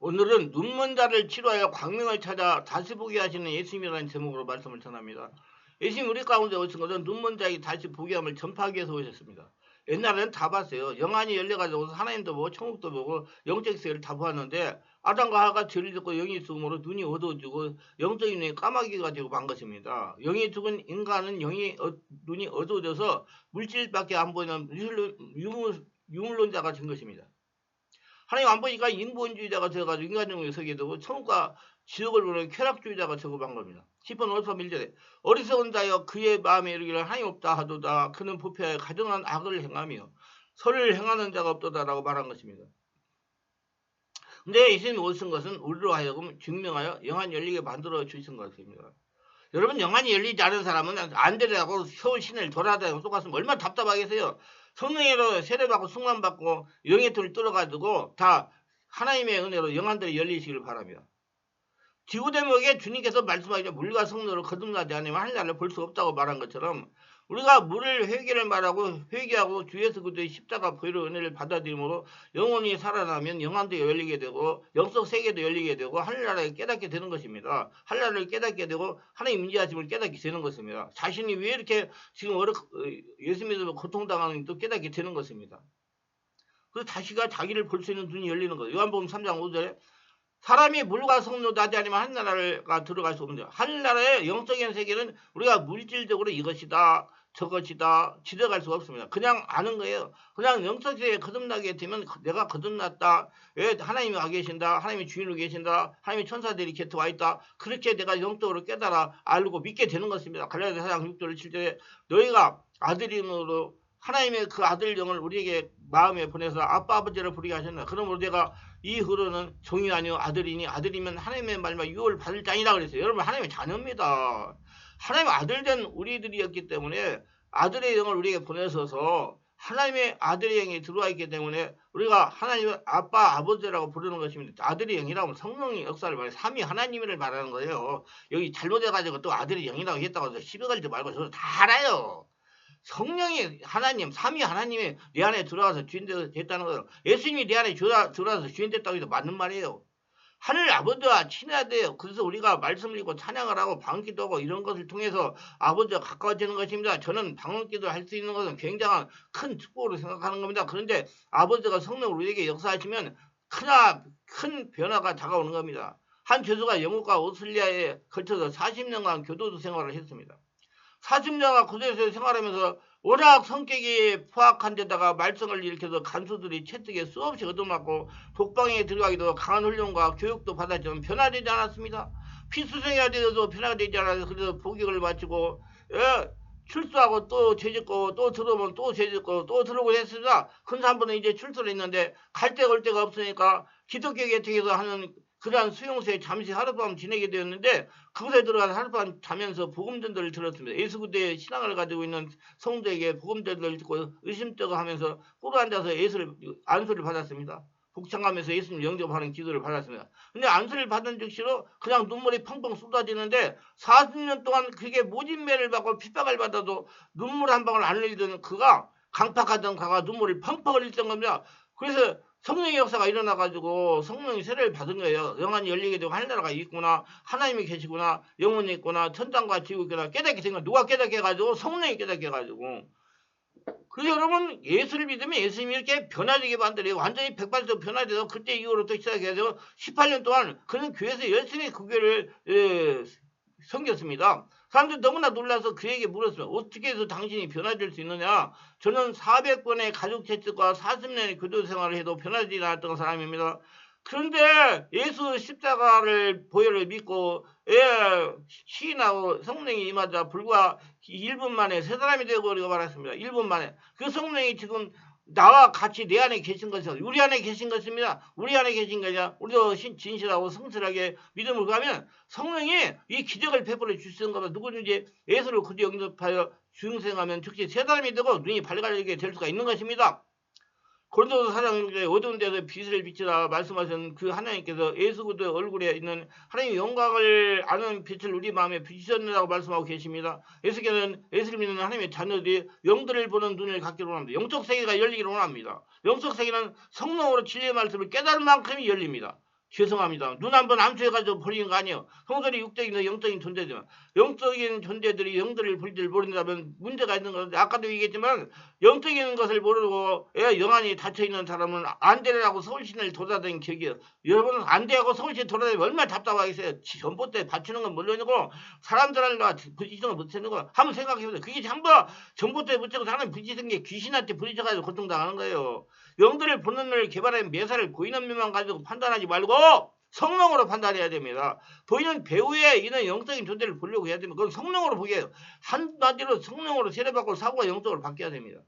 오늘은 눈먼 자를 치료하여 광명을 찾아 다시 보게 하시는 예수님이라는 제목으로 말씀을 전합니다. 예수님 우리 가운데 오신 것은 눈먼 자에게 다시 보게 함을 전파하기 위해서 오셨습니다. 옛날에는 다 봤어요. 영안이 열려가지고 하나님도 보고 천국도 보고 영적 세계를 다 보았는데 아담과 하와가 죄를 짓고 영이 죽음으로 눈이 어두워지고 영적인 눈이 까마귀가 되고 만 것입니다. 영이 죽은 인간은 눈이 어두워져서 물질밖에 안 보이는 유물론자가 된 것입니다. 하나님 안 보니까 인본주의자가 되어가지고 인간정을 서게 되고 천국과 지옥을 보는 쾌락주의자가 되고 만 겁니다. 10번 5편 1절에 어리석은 자여 그의 마음에 이르기를 하나님 없다 하도다 그는 부패하여 가증한 악을 행하며 선을 행하는 자가 없도다라고 말한 것입니다. 근데 예수님이 오신 것은 우리로 하여금 증명하여 영안 열리게 만들어 주신 것입니다. 여러분 영안이 열리지 않은 사람은 안 되라고 서울 시내를 돌아다니고 똑같으면 얼마나 답답하겠어요. 성령으로 세례받고 승만받고 영의 틀을 뚫어가지고 다 하나님의 은혜로 영안들이 열리시길 바랍니다. 디고데모에게 주님께서 말씀하시죠. 물과 성령으로 거듭나지 않으면 하늘나라를 볼 수 없다고 말한 것처럼 우리가 물을 회개를 말하고 회개하고 주 예수 그리스도의 십자가 보혈의 은혜를 받아들임으로 영혼이 살아나면 영안도 열리게 되고 영적 세계도 열리게 되고 하늘나라를 깨닫게 되는 것입니다. 하늘나라를 깨닫게 되고 하나님 인지하심을 깨닫게 되는 것입니다. 자신이 왜 이렇게 지금 예수 믿으면 고통당하는 또 깨닫게 되는 것입니다. 그래서 다시가 자기를 볼 수 있는 눈이 열리는 거예요. 요한복음 3장 5절에 사람이 물과 성로 나지 않으면 하늘나라가 들어갈 수 없는데 하늘나라의 영적인 세계는 우리가 물질적으로 이것이다 저것이다 지적할 수가 없습니다. 그냥 아는 거예요. 그냥 영적 세계에 거듭나게 되면 내가 거듭났다. 왜 하나님이 와 계신다. 하나님이 주인으로 계신다. 하나님이 천사들이 곁에 와 있다. 그렇게 내가 영적으로 깨달아 알고 믿게 되는 것입니다. 갈라디아 4장 6절 7절에 너희가 아들임으로 하나님의 그 아들 영을 우리에게 마음에 보내서 아빠 아버지를 부르게 하셨나. 그러므로 내가 이후로는 종이 아니요 아들이니 아들이면 하나님의 말만 유업을 받을 자이라 그랬어요. 여러분 하나님의 자녀입니다. 하나님의 아들된 우리들이었기 때문에 아들의 영을 우리에게 보내셔서 하나님의 아들의 영이 들어와 있기 때문에 우리가 하나님의 아빠 아버지라고 부르는 것입니다. 아들의 영이라고 하면 성령의 역사를 말해요. 삼위 하나님을 말하는 거예요. 여기 잘못해가지고 또 아들의 영이라고 했다고 해서 시비 걸지 말고 저도 다 알아요. 성령이 하나님, 삼위 하나님이 내 안에 들어와서 주인 됐다는 거예요. 예수님이 내 안에 들어와서 주인 됐다고 해도 맞는 말이에요. 하늘 아버지와 친해야 돼요. 그래서 우리가 말씀을 읽고 찬양을 하고 방언기도 하고 이런 것을 통해서 아버지와 가까워지는 것입니다. 저는 방언기도 할 수 있는 것은 굉장한 큰 축복으로 생각하는 겁니다. 그런데 아버지가 성령으로 우리에게 역사하시면 큰 변화가 다가오는 겁니다. 한 교수가 영국과 오스트리아에 걸쳐서 40년간 교도소 생활을 했습니다. 40년간 고대에서 생활하면서 워낙 성격이 포악한 데다가 말썽을 일으켜서 간수들이 채찍에 수없이 얻어맞고 독방에 들어가기도 강한 훈련과 교육도 받았지만 변화되지 않았습니다. 피수생해야 되어도 변화되지 않아서 그래서 복역을 마치고 출소하고 또 죄짓고 또 들어오면 또 죄짓고 또 들어오고 했습니다. 근데 한 번은 이제 출소를 했는데 갈 데가 올 데가 없으니까 기독교 계통에서 하는 그러한 수용소에 잠시 하룻밤 지내게 되었는데 그곳에 들어가서 하룻밤 자면서 복음전도를 들었습니다. 예수 그리스도의 신앙을 가지고 있는 성도에게 복음전도를 듣고 의심쩍어 하면서 꿇어 앉아서 안수를 받았습니다. 복창하면서 예수님 영접하는 기도를 받았습니다. 근데 안수를 받은 즉시로 그냥 눈물이 펑펑 쏟아지는데 40년 동안 그게 모진매를 받고 핍박을 받아도 눈물 한 방울 안 흘리던 그가 강팍하던 가가 눈물을 펑펑 흘렸던 겁니다. 그래서 성령의 역사가 일어나가지고 성령이 세례를 받은 거예요. 영안이 열리게 되고 하늘나라가 있구나. 하나님이 계시구나. 영혼이 있구나. 천당과 지옥이 있구나. 깨닫게 된 거. 누가 깨닫게 해가지고? 성령이 깨닫게 해가지고. 그래서 여러분 예수를 믿으면 예수님이 이렇게 변화되게 만들어요. 완전히 100% 변화돼서 그때 이후로 또 시작해서 18년 동안 그는 교회에서 열심히 그 교회를 섬겼습니다. 사람들이 너무나 놀라서 그에게 물었어요. 어떻게 해서 당신이 변화될 수 있느냐? 저는 400번의 가족 채찍과 40년의 교도 생활을 해도 변화되지 않았던 사람입니다. 그런데 예수 십자가를 보혈을 믿고 시인하고 성령이 임하자 불과 1분 만에 새 사람이 되어버리고 말았습니다. 1분 만에. 그 성령이 지금 나와 같이 내 안에 계신 것이죠. 우리 안에 계신 것입니다. 우리 안에 계신 거냐? 우리도 진실하고 성실하게 믿음을 가면 성령이 이 기적을 베풀어 주시는 것은 누구든지 예수를 그리 영접하여 중생하면 즉시 새 사람이 되고 눈이 밝아지게 될 수가 있는 것입니다. 고린도서 4장 어두운 데서 빛을 비치라 말씀하신 그 하나님께서 예수 그리스도의 얼굴에 있는 하나님의 영광을 아는 빛을 우리 마음에 비추셨느라고 말씀하고 계십니다. 예수께서는 예수를 믿는 하나님의 자녀들이 영들을 보는 눈을 갖기를 원합니다. 영적 세계가 열리기를 원합니다. 영적 세계는 성령으로 진리의 말씀을 깨달을 만큼이 열립니다. 죄송합니다. 눈 한번 암수해가지고 버리는 거 아니에요. 성들이 육적인 영적인 존재지만 영적인 존재들이 영들을 볼지를 모른다면 문제가 있는 건데 아까도 얘기했지만 영적인 것을 모르고 영안이 닫혀있는 사람은 안되라고 서울시내를 돌아다니는 격이에요. 여러분은 안되고 서울시내 돌아다니면 얼마나 답답하겠어요. 전봇대 받치는 건 물론이고 사람들과 부딪히는 건 못하는 거 한번 생각해보세요. 그게 전부 전봇대 붙이고 사람 부딪히는 게 귀신한테 부딪혀가지고 고통당하는 거예요. 영들을 보는 눈을 개발하면 매사를 보이는 면만 가지고 판단하지 말고 성령으로 판단해야 됩니다. 보이는 배우에 있는 영적인 존재를 보려고 해야 됩니다. 그건 성령으로 보게 해요. 한마디로 성령으로 세례받고 사고가 영적으로 바뀌어야 됩니다.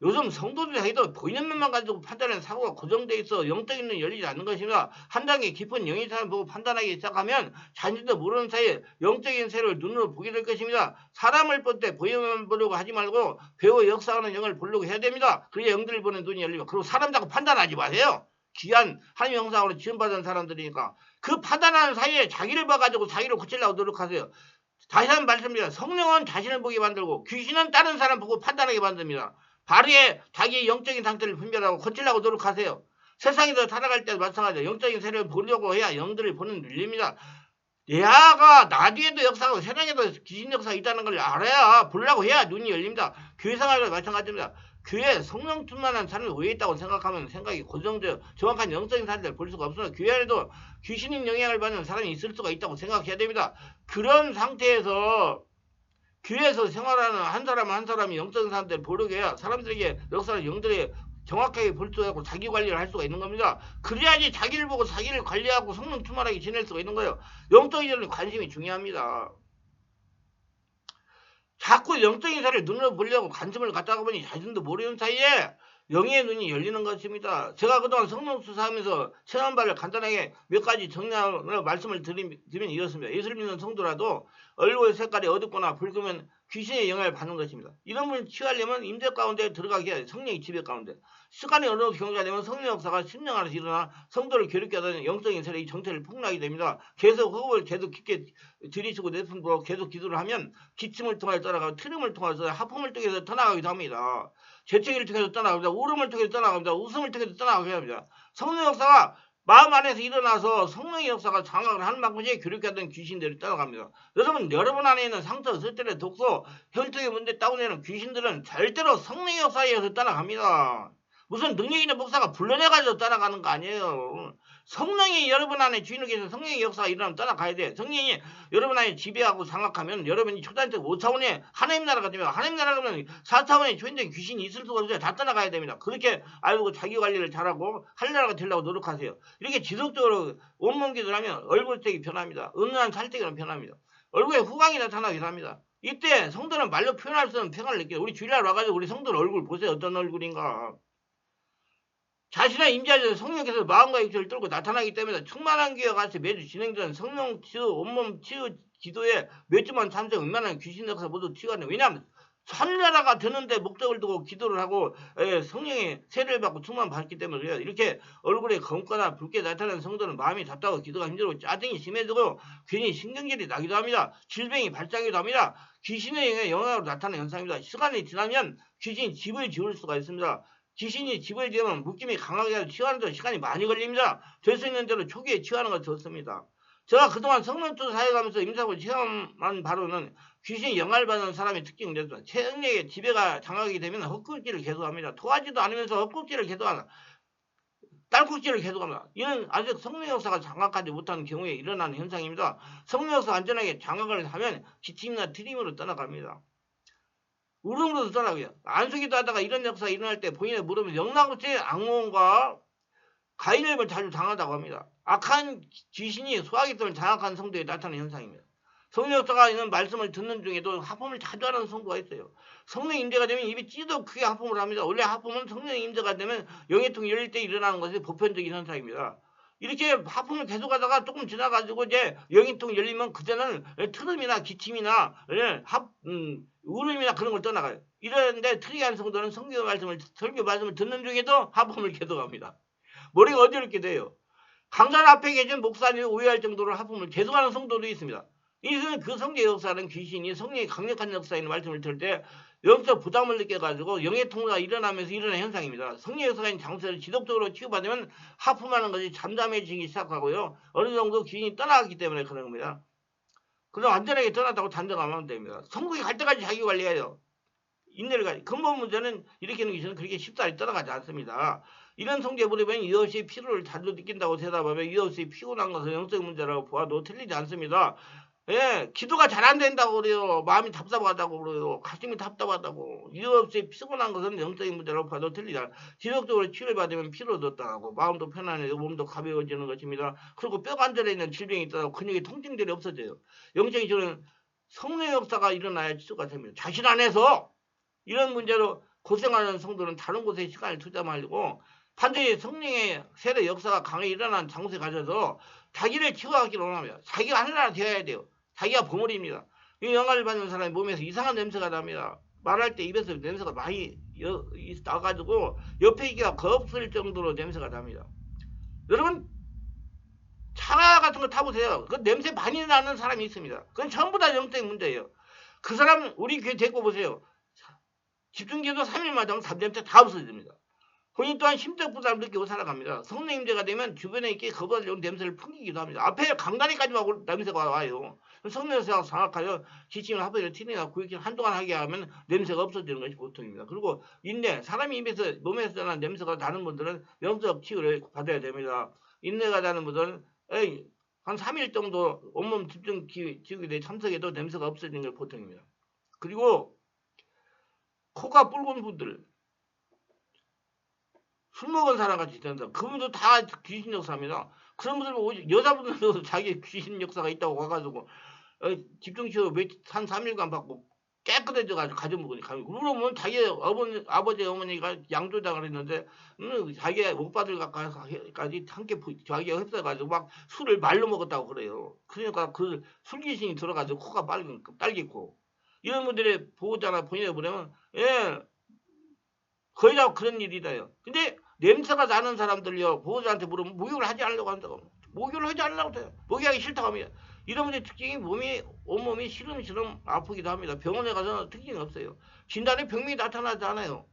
요즘 성도들이 해도 보이는 면만 가지고 판단하는 사고가 고정되어 있어 영적인 눈이 열리지 않는 것입니다. 한 단계 깊은 영의 사람 보고 판단하기 시작하면 자신도 모르는 사이에 영적인 세를 눈으로 보게 될 것입니다. 사람을 볼 때 보이면 보려고 하지 말고 배우 역사하는 영을 보려고 해야 됩니다. 그래야 영들을 보는 눈이 열리고 그리고 사람 자꾸 판단하지 마세요. 귀한 하나님 형상으로 지원받은 사람들이니까 그 판단하는 사이에 자기를 봐가지고 자기를 고치려고 노력하세요. 다시 한번 말씀드립니다. 성령은 자신을 보게 만들고 귀신은 다른 사람 보고 판단하게 만듭니다. 바르게 자기의 영적인 상태를 분별하고 고치려고 노력하세요. 세상에서 살아갈 때도 마찬가지예요. 영적인 세를 보려고 해야 영들을 보는 눈입니다. 내가 나 뒤에도 역사하고 세상에도 귀신 역사가 있다는 걸 알아야 보려고 해야 눈이 열립니다. 교회 생활도 마찬가지입니다. 교회에 성령 충만한 사람이 왜 있다고 생각하면 생각이 고정되어 정확한 영적인 사람들을 볼 수가 없으나 교회 안에도 귀신인 영향을 받는 사람이 있을 수가 있다고 생각해야 됩니다. 그런 상태에서 교회에서 생활하는 한 사람 한 사람이 영적인 사람들을 보려고 해야 사람들에게 역사를 영들이 정확하게 볼 수 있고 자기 관리를 할 수가 있는 겁니다. 그래야지 자기를 보고 자기를 관리하고 성령 충만하게 지낼 수가 있는 거예요. 영적인 관심이 중요합니다. 자꾸 영적인 사를 눈으로 보려고 관심을 갖다가 보니 자신도 모르는 사이에 영의 눈이 열리는 것입니다. 제가 그동안 성령 수사하면서 체험한 바를 간단하게 몇 가지 정리하며 말씀을 드리면 이렇습니다. 예수를 믿는 성도라도 얼굴 색깔이 어둡거나 붉으면 귀신의 영향을 받는 것입니다. 이런 분을 취하려면 임재 가운데 들어가게 해야 돼요. 성령의 지배 가운데. 시간이 어느 정도 경과가 되면 성령 역사가 심령 안에서 일어나 성도를 괴롭게 하던 영적인 세력이 정체를 폭락하게 됩니다. 계속 호흡을 계속 깊게 들이쉬고 내뿜고 계속 기도를 하면 기침을 통해 떠나가고 트림을 통해서 하품을 통해서 떠나가기도 합니다. 재채기를 통해서 떠나갑니다. 울음을 통해서 떠나갑니다. 웃음을 통해서 떠나가게 합니다. 성령 역사가 마음 안에서 일어나서 성령의 역사가 장악을 하는 만큼씩 괴롭게 하던 귀신들이 떠나갑니다. 여러분 안에 있는 상처, 스트레스, 독소, 혈통의 문제 따오내는 귀신들은 절대로 성령의 역사에 의해서 떠나갑니다. 무슨 능력 있는 목사가 불러내가지고 떠나가는 거 아니에요. 성령이 여러분 안에 주인을 계셔서 성령의 역사가 일어나면 떠나가야 돼. 성령이 여러분 안에 지배하고 장악하면 여러분이 초단적 5차원의 하나님 나라가 되면 하나님 나라가 되면 4차원의 초인적인 귀신이 있을 수가 없어요. 다 떠나가야 됩니다. 그렇게 알고 자기 관리를 잘하고 하늘나라가 되려고 노력하세요. 이렇게 지속적으로 온몸 기도를 하면 얼굴색이 변합니다. 은은한 살색으로 변합니다. 얼굴에 후광이 나타나기도 합니다. 이때 성도는 말로 표현할 수 없는 평안을 느껴요. 우리 주일날 와가지고 우리 성도 얼굴 보세요. 어떤 얼굴인가. 자신의 임재하셔서 성령께서 마음과 육체를 뚫고 나타나기 때문에 충만한 기와 같이 매주 진행되는 성령 치유, 온몸 치유 기도에 몇 주만 참석 웬만한 귀신 역사 모두 치유하는. 왜냐하면 하늘나라가 되는데 목적을 두고 기도를 하고 성령의 세례를 받고 충만 받기 때문에 그래요. 이렇게 얼굴에 검거나 붉게 나타나는 성도는 마음이 답답하고 기도가 힘들고 짜증이 심해지고 괜히 신경질이 나기도 합니다. 질병이 발작하기도 합니다. 귀신의 영향으로 나타나는 현상입니다. 시간이 지나면 귀신이 집을 지을 수가 있습니다. 귀신이 집을 지으면 묶임이 강하게 해서 치유하는 데 시간이 많이 걸립니다. 될 수 있는 대로 초기에 치유하는 건 좋습니다. 제가 그동안 성령투 사역하면서 임상을 체험한 바로는 귀신이 영향을 받는 사람의 특징이 됐습니다. 체력의 지배가 장악이 되면 헛구역질을 계속합니다. 토하지도 않으면서 헛구역질을 계속합니다. 딸꾹질을 계속합니다. 이는 아직 성령 역사가 장악하지 못하는 경우에 일어나는 현상입니다. 성령 역사가 안전하게 장악을 하면 기침이나 트림으로 떠나갑니다. 울음으로도 떠나고요. 안수기도 하다가 이런 역사가 일어날 때 본인의 무릎에 영락없이 악몽과 가인을 자주 당하다고 합니다. 악한 귀신이 소화기통을 장악한 성도에 나타나는 현상입니다. 성령 역사가 있는 말씀을 듣는 중에도 하품을 자주 하는 성도가 있어요. 성령 임재가 되면 입이 찌도 크게 하품을 합니다. 원래 하품은 성령 임재가 되면 영해통이 열릴 때 일어나는 것이 보편적인 현상입니다. 이렇게 하품을 계속하다가 조금 지나가지고 이제 영해통이 열리면 그때는 트름이나 기침이나 울음이나 그런 걸 떠나가요. 이러는데 특이한 성도는 설교 말씀을 듣는 중에도 하품을 계속합니다. 머리가 어지럽게 돼요. 강단 앞에 계신 목사님이 오해할 정도로 하품을 계속하는 성도도 있습니다. 이는 그 성령의 역사는 귀신이 성령의 강력한 역사인 말씀을 들을 때 영적 부담을 느껴가지고 영의 통로가 일어나면서 일어나는 현상입니다. 성령 역사가 있는 장소를 지속적으로 치유받으면 하품하는 것이 잠잠해지기 시작하고요. 어느 정도 귀인이 떠나갔기 때문에 그런 겁니다. 그럼 완전하게 떠났다고 단정하면 됩니다. 천국에 갈 때까지 자기 관리해요. 인내를 가지. 근본 문제는 일으키는 귀신은 그렇게 쉽사리 떠나가지 않습니다. 이런 성질에 부르면 이유 없이 피로를 자주 느낀다고 대답하면 이유 없이 피곤한 것은 영적 문제라고 보아도 틀리지 않습니다. 예, 기도가 잘 안 된다고 그래요. 마음이 답답하다고 그래요. 가슴이 답답하다고. 이유 없이 피곤한 것은 영적인 문제라고 봐도 틀리지 않아요. 지속적으로 치료를 받으면 피로도 떠나고 마음도 편안해지고 몸도 가벼워지는 것입니다. 그리고 뼈 관절에 있는 질병이 있다고 근육의 통증들이 없어져요. 영적인 치료는 성령 역사가 일어나야 치료가 됩니다. 자신 안에서 이런 문제로 고생하는 성도는 다른 곳에 시간을 투자 말고 반드시 성령의 세례 역사가 강하게 일어나는 장소에 가셔서 자기를 치유하기를 원합니다. 자기가 하나하나 되어야 돼요. 자기가 보물입니다. 이 영화를 받는 사람의 몸에서 이상한 냄새가 납니다. 말할 때 입에서 냄새가 많이 나가지고 옆에 있기가 겁쓸 정도로 냄새가 납니다. 여러분 차 같은 거 타보세요. 그 냄새 많이 나는 사람이 있습니다. 그건 전부 다 영적인 문제예요. 그 사람 우리 귀에 데리고 보세요. 집중기도 3일마다 담냄새 다 없어집니다. 본인 또한 심적 부담을 느끼고 살아갑니다. 성령임재가 되면 주변에 있게 거부하려는 냄새를 풍기기도 합니다. 앞에 강다리까지만 냄새가 와요. 성령에서 장악하여 기침을 하버리는 티내가 구역질 한동안 하게 하면 냄새가 없어지는 것이 보통입니다. 그리고 인내, 사람이 입에서 몸에서 나는 냄새가 나는 분들은 영적 치유를 받아야 됩니다. 인내가 나는 분들은 한 3일 정도 온몸 집중 기구에 참석해도 냄새가 없어지는 게 보통입니다. 그리고 코가 붉은 분들, 술 먹은 사람 같이 된다. 그분도 다 귀신 역사입니다. 그런 분들 여자분들도 자기 귀신 역사가 있다고 와가지고 집중치료 한 3일간 받고 깨끗해져가지고 가져먹으니 그러면 자기 아버지 어머니가 양조장을 했는데 자기 못 받을 까지 함께 자기가 흡수해가지고 막 술을 말로 먹었다고 그래요. 그러니까 그 술귀신이 들어가지고 코가 빨개고 이런 분들의 보호자나 본인을 보내면 거의 다 그런 일이다요. 근데 냄새가 나는 사람들요 보호자한테 물으면 목욕을 하지 않으려고 한다고. 목욕을 하지 않으려고 해요. 목욕하기 싫다고 합니다. 이런 분의 특징이 온몸이 시름시름 아프기도 합니다. 병원에 가서 특징이 없어요. 진단에 병명이 나타나지 않아요.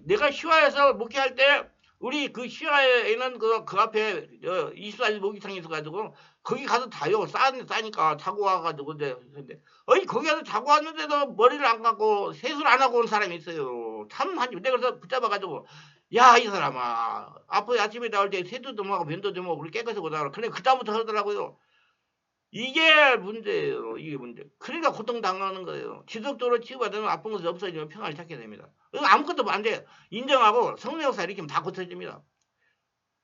내가 시화에서 목회할 때 우리 그 시화에는 그 앞에 24일 목욕탕이 있어가지고 거기 가서 자요. 싸니까 자고 와가지고 근데 거기 가서 자고 왔는데도 머리를 안 감고 세수를 안 하고 온 사람이 있어요. 참 내가 그래서 붙잡아가지고 야 이 사람아 앞으로 아침에 나올 때 세수도 하고 면도 좀 하고 깨끗하고 나와라. 그래 그다음부터 하더라고요. 이게 문제예요. 이게 문제. 그러니까 고통당하는 거예요. 지속적으로 치유받으면 아픈 것이 없어지면 평안을 찾게 됩니다. 아무것도 안 돼. 인정하고 성령 역사 일으키면 다 고쳐집니다.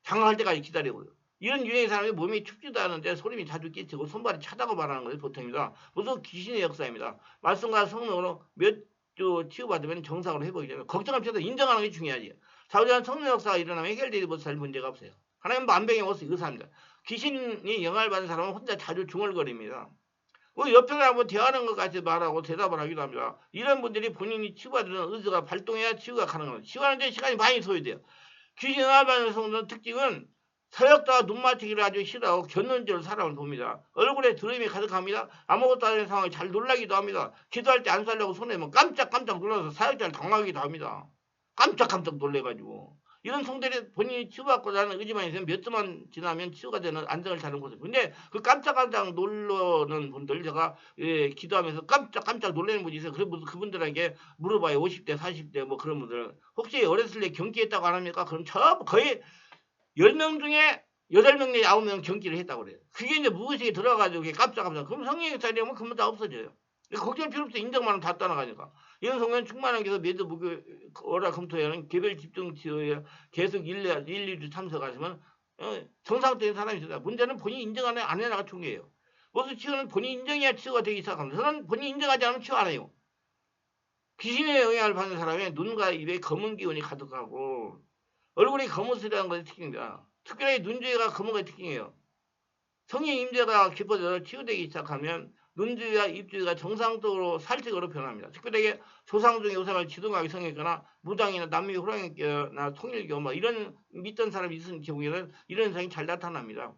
장가할 때까지 기다리고요. 이런 유형의 사람이 몸이 춥지도 않은데 소림이 자주 끼치고 손발이 차다고 말하는 것이 보통입니다. 모두 귀신의 역사입니다. 말씀과 성령으로 몇 주 치유받으면 정상으로 회복이 됩니다. 걱정할 필요도 인정하는 게 중요하지. 자우지간 성령 역사가 일어나면 해결되지 못할 문제가 없어요. 하나님 만병의 모습 의사입니다. 귀신이 영향을 받는 사람은 혼자 자주 중얼거립니다. 옆에 한번 대하는 것 같이 말하고 대답을 하기도 합니다. 이런 분들이 본인이 치유받는 의지가 발동해야 치유가 가능합니다. 치유하는데 시간이 많이 소요돼요. 귀신 영향을 받는 성도는 특징은 서역다가 눈 맞추기를 아주 싫어하고 견눈질 사람을 봅니다. 얼굴에 드림이 가득합니다. 아무것도 안 하는 상황에 잘 놀라기도 합니다. 기도할 때 안 살려고 손해면 깜짝깜짝 놀라서 사역자를 당하기도 합니다. 깜짝깜짝 놀래가지고. 이런 성들이 본인이 치유받고자 하는 의지만 있으면 몇 주만 지나면 치유가 되는 안정을 찾는 곳이에요. 근데 그 깜짝깜짝 놀라는 분들 제가 기도하면서 깜짝깜짝 놀라는 분이 있어요. 그래서 그분들에게 물어봐요. 50대 40대 뭐 그런 분들 혹시 어렸을 때 경기했다고 안 합니까? 그럼 거의 10명 중에 8명 내지 9명 경기를 했다고 그래요. 그게 이제 무의식에 들어가지고 깜짝깜짝. 그럼 성령의 자리하면 금방 다 없어져요. 걱정할 필요 없어. 인정만 하면 다 떠나가니까. 이런 성령 충만한 게서 매주 목요 월화 금토에는 개별 집중 치료에 계속 1-2주 참석하시면 정상적인 사람이 있습니다. 문제는 본인이 인정 안 해나가 중요해요. 모두 치유는 본인이 인정해야 치유가 되기 시작합니다. 저는 본인이 인정하지 않으면 치유 안 해요. 귀신의 영향을 받는 사람의 눈과 입에 검은 기운이 가득하고 얼굴이 검은스러운 것이 특징입니다. 특별히 눈주위가 검은 것이 특징이에요. 성령 임재가 깊어져서 치유되기 시작하면 눈주위와 입주위가 정상적으로 살색으로 변합니다. 특별하게 조상 중에 우상을 지동하게 성했거나 무당이나 남미 호랑이교나 통일교 이런 믿던 사람이 있는 경우에는 이런 현상이 잘 나타납니다.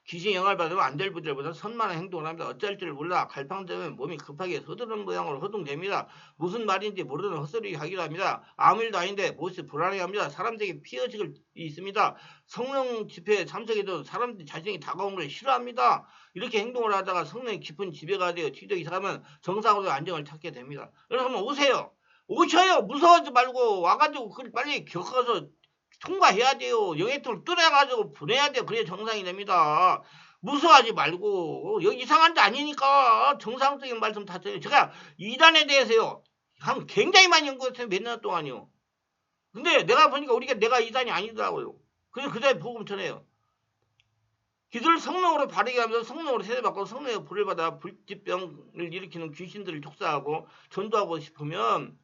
귀신 영향을 받으면 안 될 분들보다 선만한 행동을 합니다. 어쩔 줄 몰라 갈팡되면 몸이 급하게 서두르는 모양으로 허둥댑니다. 무슨 말인지 모르는 헛소리 하기도 합니다. 아무 일도 아닌데 모습 불안해합니다. 사람들에게 피해의식이 있습니다. 성령 집회에 참석해도 사람들이 자신이 다가오는 걸 싫어합니다. 이렇게 행동을 하다가 성령이 깊은 지배가 되어 지적 이상하면 정상으로 안정을 찾게 됩니다. 여러분 오세요. 오셔요. 무서워하지 말고 와가지고 그걸 빨리 겪어서 통과해야 돼요. 영해통을 뚫어가지고 보내야 돼요. 그래야 정상이 됩니다. 무서워하지 말고 여기 이상한 데 아니니까 정상적인 말씀 다 드려요. 제가 이단에 대해서요. 한 굉장히 많이 연구했어요. 몇 년 동안요. 근데 내가 보니까 내가 이단이 아니더라고요. 그래서 그자에 복음 전해요. 기도를 성령으로 바르게 하면서 성령으로 세례받고 성령의 불을 받아 불치병을 일으키는 귀신들을 족사하고 전도하고 싶으면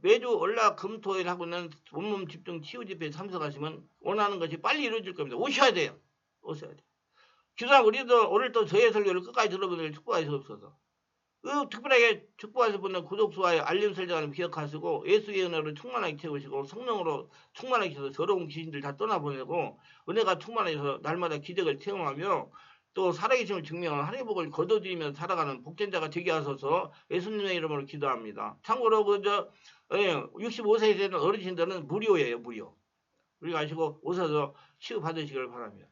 매주 월화 금토일 하고 있는 온몸 집중 치유 집회에 참석하시면 원하는 것이 빨리 이루어질 겁니다. 오셔야 돼요. 오셔야 돼요. 기도하면 우리도 오늘 또 저의 설교를 끝까지 들어보는 축복하시옵소서. 특별하게 축복하실 분은 구독, 좋아요, 알림 설정을 기억하시고 예수의 은혜로 충만하게 채우시고 성령으로 충만하게 채워서 더러운 귀신들 다 떠나보내고 은혜가 충만해서 날마다 기적을 체험하며 또 살아계심을 증명하는 하나님의 복을 거둬들이며 살아가는 복전자가 되게 하소서 예수님의 이름으로 기도합니다. 참고로 65세 되는 어르신들은 무료예요. 무료. 우리 가시고 오셔서 치유받으시길 바랍니다.